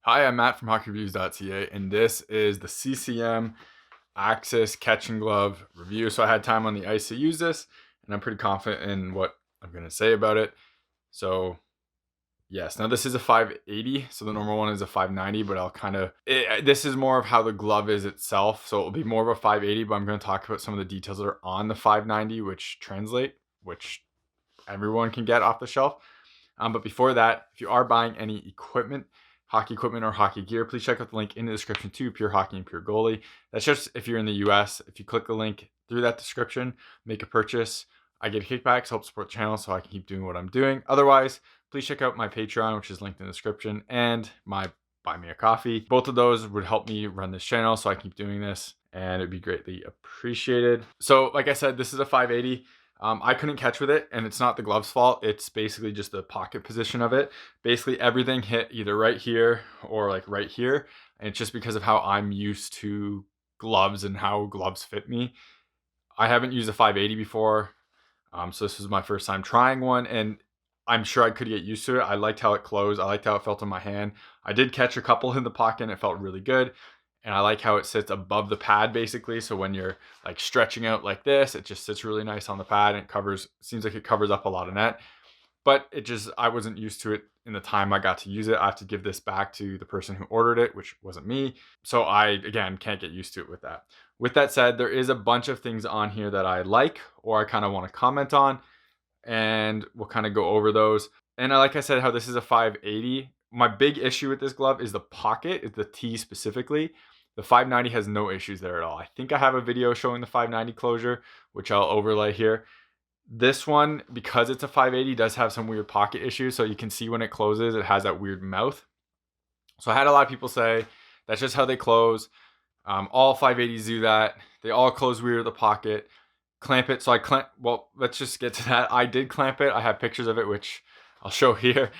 Hi, I'm Matt from HockeyReviews.ca, and this is the CCM Axis catch and glove review. So I had time on the ice to use this, and I'm pretty confident in what I'm going to say about it. So yes, now this is a 580, so the normal one is a 590, but this is more of how the glove is itself. So it'll be more of a 580, but I'm going to talk about some of the details that are on the 590, which everyone can get off the shelf. But before that, if you are buying any equipment, hockey equipment or hockey gear, please check out the link in the description to Pure Hockey and Pure Goalie. That's just if you're in the US. If you click the link through that description, make a purchase, I get kickbacks, help support the channel so I can keep doing what I'm doing. Otherwise, please check out my Patreon, which is linked in the description, and my Buy Me a Coffee. Both of those would help me run this channel so I keep doing this, and it'd be greatly appreciated. So like I said, this is a 580. I couldn't catch with it, and it's not the glove's fault. It's basically just the pocket position of it. Basically everything hit either right here or like right here, and it's just because of how I'm used to gloves and how gloves fit me. I haven't used a 580 before, so this was my first time trying one, and I'm sure I could get used to it. I liked how it closed. I liked how it felt in my hand. I did catch a couple in the pocket, and it felt really good. And I like how it sits above the pad basically. So when you're like stretching out like this, it just sits really nice on the pad and seems like it covers up a lot of net. But I wasn't used to it in the time I got to use it. I have to give this back to the person who ordered it, which wasn't me. So I, again, can't get used to it with that. With that said, there is a bunch of things on here that I like or I kind of want to comment on, and we'll kind of go over those. And like I said, how this is a 580. My big issue with this glove is the pocket, is the T specifically. The 590 has no issues there at all. I think I have a video showing the 590 closure, which I'll overlay here. This one, because it's a 580, does have some weird pocket issues. So you can see when it closes, it has that weird mouth. So I had a lot of people say that's just how they close. All 580s do that. They all close weird at the pocket. Clamp it. So well, let's just get to that. I did clamp it. I have pictures of it, which I'll show here.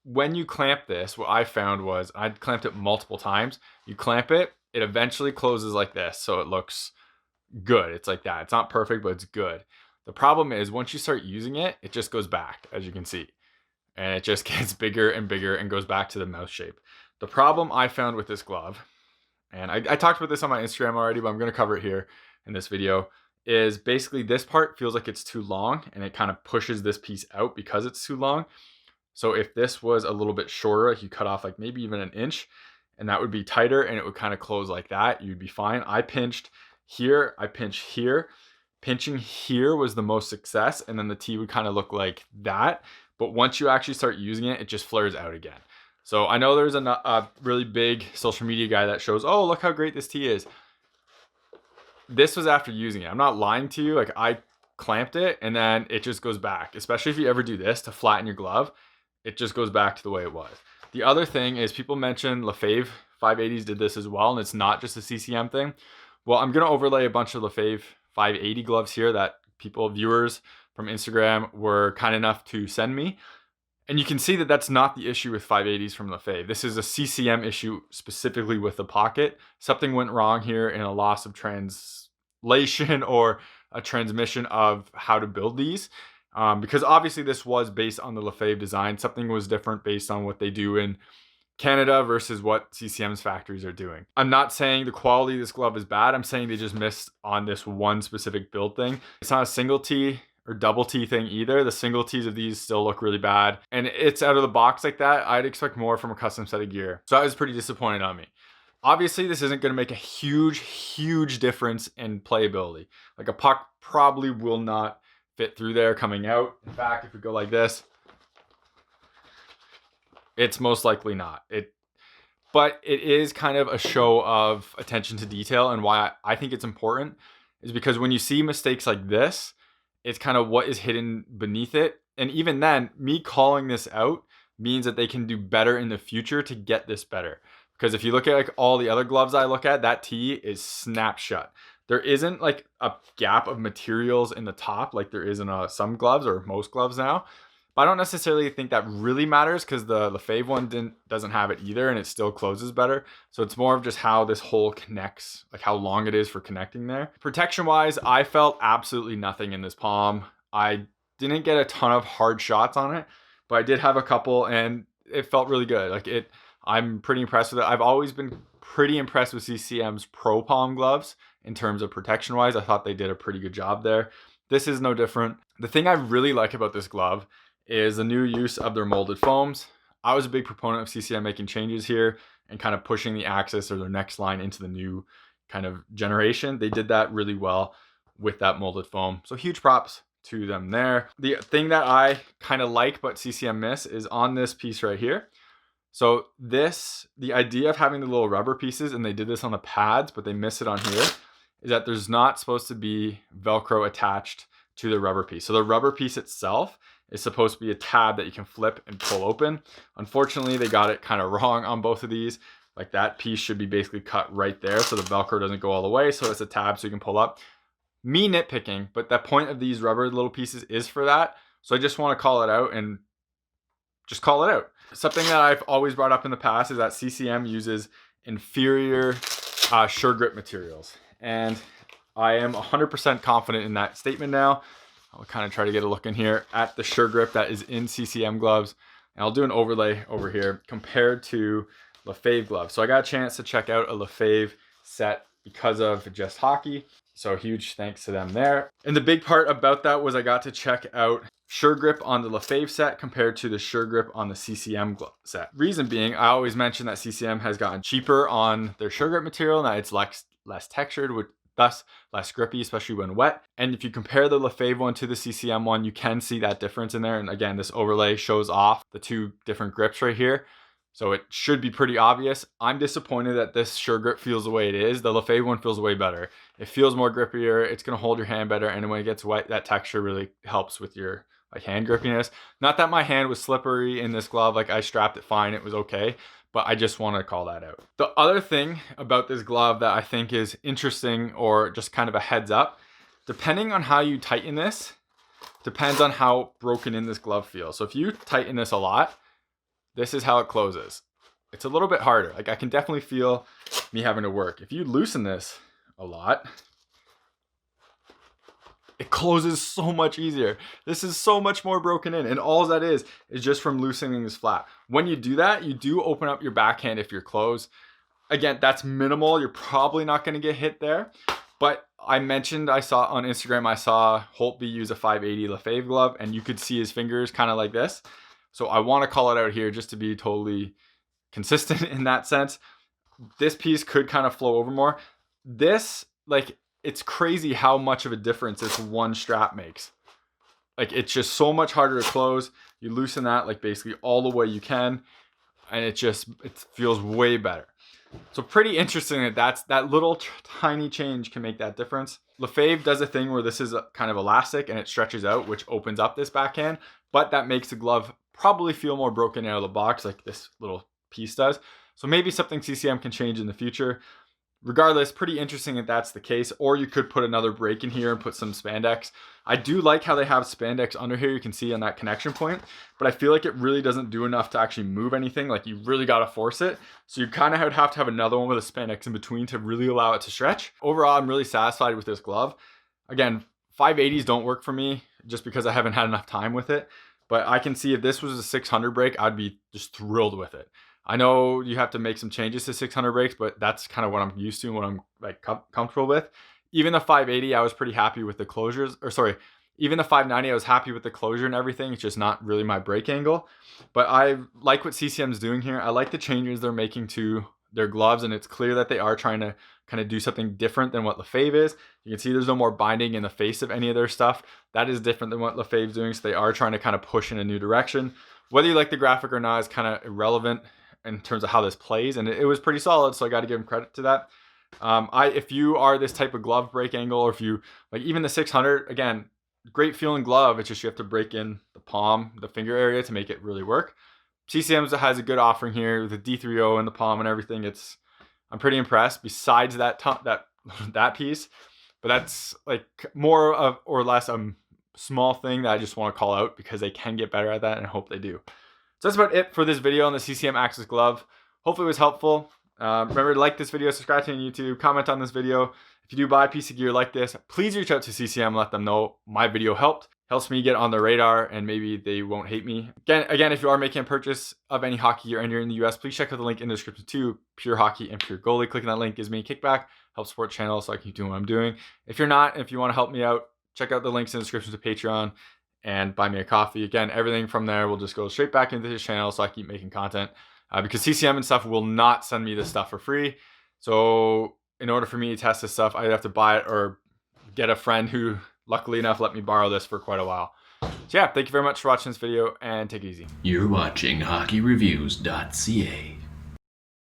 When you clamp this, what I found was I clamped it multiple times. You clamp it, it eventually closes like this. So it looks good. It's like that. It's not perfect, but it's good. The problem is once you start using it, it just goes back, as you can see. And it just gets bigger and bigger and goes back to the mouth shape. The problem I found with this glove, and I talked about this on my Instagram already, but I'm going to cover it here in this video, is basically this part feels like it's too long and it kind of pushes this piece out because it's too long. So if this was a little bit shorter, like you cut off like maybe even an inch, and that would be tighter and it would kind of close like that, you'd be fine. I pinched here, I pinched here. Pinching here was the most success, and then the T would kind of look like that. But once you actually start using it, it just flares out again. So I know there's a really big social media guy that shows, oh, look how great this T is. This was after using it. I'm not lying to you. Like I clamped it and then it just goes back, especially if you ever do this to flatten your glove. It just goes back to the way it was. The other thing is people mention Lefebvre 580s did this as well, and it's not just a CCM thing. Well, I'm going to overlay a bunch of Lefebvre 580 gloves here that viewers from Instagram were kind enough to send me. And you can see that that's not the issue with 580s from Lefebvre. This is a CCM issue specifically with the pocket. Something went wrong here in a loss of translation or a transmission of how to build these. Because obviously this was based on the Lefebvre design. Something was different based on what they do in Canada versus what CCM's factories are doing. I'm not saying the quality of this glove is bad. I'm saying they just missed on this one specific build thing. It's not a single T or double T thing either. The single T's of these still look really bad. And it's out of the box like that. I'd expect more from a custom set of gear. So I was pretty disappointed on me. Obviously, this isn't going to make a huge difference in playability. Like a puck probably will not fit through there coming out. In fact, if we go like this, it's most likely not. But it is kind of a show of attention to detail, and why I think it's important is because when you see mistakes like this, it's kind of what is hidden beneath it. And even then, me calling this out means that they can do better in the future to get this better. Because if you look at like all the other gloves I look at, that T is snap shut. There isn't like a gap of materials in the top like there is in some gloves or most gloves now. But I don't necessarily think that really matters because the Lefebvre one doesn't have it either, and it still closes better. So it's more of just how this hole connects, like how long it is for connecting there. Protection wise, I felt absolutely nothing in this palm. I didn't get a ton of hard shots on it, but I did have a couple and it felt really good. Like it I'm pretty impressed with it. I've always been pretty impressed with CCM's Pro Palm gloves in terms of protection wise. I thought they did a pretty good job there. This is no different. The thing I really like about this glove is the new use of their molded foams. I was a big proponent of CCM making changes here and kind of pushing the Axis or their next line into the new kind of generation. They did that really well with that molded foam. So huge props to them there. The thing that I kind of like but CCM miss is on this piece right here. So this, the idea of having the little rubber pieces, and they did this on the pads, but they miss it on here, is that there's not supposed to be Velcro attached to the rubber piece. So the rubber piece itself is supposed to be a tab that you can flip and pull open. Unfortunately, they got it kind of wrong on both of these. Like that piece should be basically cut right there so the Velcro doesn't go all the way. So it's a tab so you can pull up. Me nitpicking, but the point of these rubber little pieces is for that. So I just want to call it out and just call it out. Something that I've always brought up in the past is that CCM uses inferior sure grip materials. And I am 100% confident in that statement now. I'll kind of try to get a look in here at the sure grip that is in CCM gloves. And I'll do an overlay over here compared to Lefebvre gloves. So I got a chance to check out a Lefebvre set because of Just Hockey. So huge thanks to them there. And the big part about that was I got to check out sure grip on the Lefebvre set compared to the sure grip on the CCM set. Reason being, I always mention that CCM has gotten cheaper on their sure grip material and that it's less textured, with thus less grippy, especially when wet. And if you compare the Lefebvre one to the CCM one, you can see that difference in there. And again, this overlay shows off the two different grips right here. So it should be pretty obvious. I'm disappointed that this sure grip feels the way it is. The Lefebvre one feels way better. It feels more grippier. It's gonna hold your hand better. And when it gets wet, that texture really helps with your hand grippiness. Not that my hand was slippery in this glove. Like I strapped it fine, it was okay. But I just want to call that out. The other thing about this glove that I think is interesting, or just kind of a heads up, depending on how you tighten this, depends on how broken in this glove feels. So if you tighten this a lot, this is how it closes. It's a little bit harder. Like I can definitely feel me having to work. If you loosen this a lot, it closes so much easier. This is so much more broken in, and all that is just from loosening this flap. When you do that, you do open up your backhand if you're closed. Again, that's minimal. You're probably not going to get hit there. But I mentioned, I saw on Instagram, I saw Holtby use a 580 Lefebvre glove, and you could see his fingers kind of like this. So I want to call it out here just to be totally consistent in that sense. This piece could kind of flow over more. This, like, it's crazy how much of a difference this one strap makes. Like it's just so much harder to close. You loosen that like basically all the way you can, and it feels way better. So pretty interesting that little tiny change can make that difference. Lefebvre does a thing where this is kind of elastic and it stretches out, which opens up this backhand, but that makes the glove probably feel more broken out of the box like this little piece does. So maybe something CCM can change in the future. Regardless, pretty interesting if that's the case, or you could put another break in here and put some spandex. I do like how they have spandex under here, you can see on that connection point, but I feel like it really doesn't do enough to actually move anything. Like you really got to force it. So you kind of would have to have another one with a spandex in between to really allow it to stretch. Overall, I'm really satisfied with this glove. Again, 580s don't work for me just because I haven't had enough time with it, but I can see if this was a 600 break, I'd be just thrilled with it. I know you have to make some changes to 600 breaks, but that's kind of what I'm used to and what I'm like comfortable with. Even the 580, I was pretty happy with the closures, or sorry, even the 590, I was happy with the closure and everything. It's just not really my break angle, but I like what CCM's doing here. I like the changes they're making to their gloves, and it's clear that they are trying to kind of do something different than what Lefebvre is. You can see there's no more binding in the face of any of their stuff. That is different than what Lefebvre's doing, so they are trying to kind of push in a new direction. Whether you like the graphic or not is kind of irrelevant in terms of how this plays, and it was pretty solid, so I got to give him credit to that. If you are this type of glove break angle, or if you like even the 600, again, great feeling glove, it's just you have to break in the palm, the finger area to make it really work. CCM has a good offering here with the D3O and the palm and everything. I'm pretty impressed. Besides that piece, but that's like more of or less a small thing that I just want to call out because they can get better at that, and I hope they do. So that's about it for this video on the CCM Axis glove. Hopefully it was helpful. Remember to like this video, subscribe to me on YouTube, comment on this video. If you do buy a piece of gear like this, please reach out to CCM and let them know my video helped. helps me get on the radar and maybe they won't hate me. Again, if you are making a purchase of any hockey gear and you're in the US, please check out the link in the description too. Pure Hockey and Pure Goalie. Clicking that link gives me a kickback, helps support the channel so I can keep doing what I'm doing. If you're not, if you want to help me out, check out the links in the description to Patreon and buy me a coffee. Again, everything from there will just go straight back into this channel so I keep making content. Because CCM and stuff will not send me this stuff for free. So in order for me to test this stuff, I'd have to buy it or get a friend who luckily enough let me borrow this for quite a while. So yeah, thank you very much for watching this video and take it easy. You're watching HockeyReviews.ca.